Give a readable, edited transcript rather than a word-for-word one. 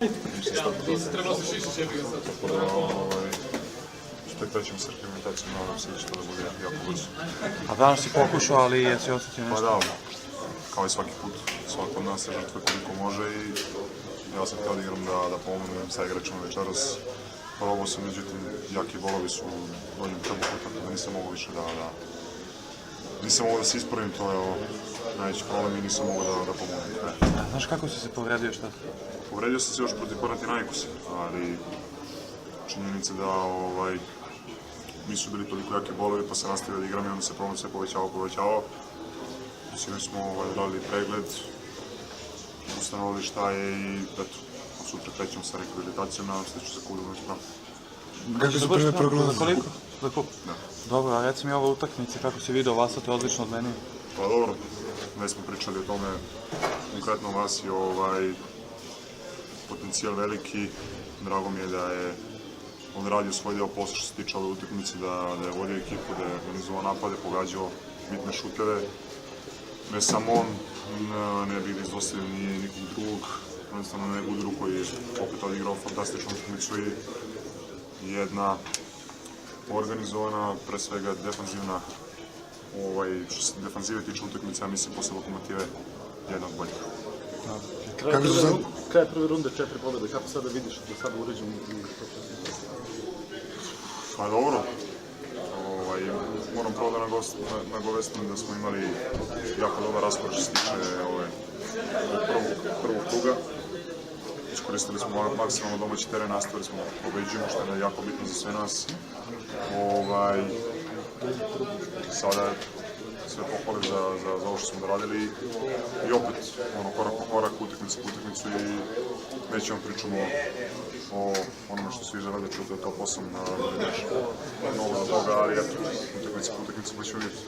Tek trećem s reprezentacijom, nadam se da će to da bude jako brzo. A danas si pokušao, ali jesi osjetio Pa nešto? da, kao i svaki put, svako od nas se žrtve koliko može i ja sam htio da igram da pomognem sa igračima večeras. Probao sam, međutim, jaki bolovi su u donjem trbuhu, tako da nisam mogao više nisam mogao da se ispravim, to je najveći problem i nisam mogao da pomognem. A znaš kako si se povredio, šta? Povredio sam se još protiv Panathinaikosa, ali činjenica da nisu bili toliko jaki bolovi, pa se nastavio da igram i onda se problem sve povećavao. Mislim da smo radili pregled, ustanovili šta je i eto, sutra krećemo sa rehabilitacijom, nadam se da ću se kudom ispraviti. Kako su prve prognoze? Koliko? Za kup? Da. Dobro, a reci mi ova utakmica, kako si vidio Vasa, to je odlično od meni. Pa dobro, već smo pričali o tome, konkretno Vas je potencijal veliki, drago mi je da je on radio svoj deo posla što se tiče ove utakmice, da je vodio ekipu, da je organizovao napade, pogađao bitne šuteve. Ne samo on, ne bih da izostavio ni nikog drugog, jednostavno ne Budru koji je opet odigrao fantastičnu utakmicu i jedna organizovana, pre svega defanzivna, što se defanzive tiče utakmice, ja mislim posle Lokomotive jedna od boljih. Kraj prve runde, 4 pobjede, kako sada vidiš da sada uređen u Pa dobro, moram pravo da nagovestim da smo imali jako dobar raspored što se tiče prvog kruga. Iskoristili smo maksimalno domaći teren, nastavili smo pobeđujemo, što je jako bitno za sve nas. Sada sve pohvale za ovo što smo doradili i opet korak po korak, utakmicu po utakmicu i nećemo pričamo o onome što svi žele da čuju, da je to posao na nešto mnogo za toga, ali eto, utakmicu po utakmicu pa ćemo vidjeti.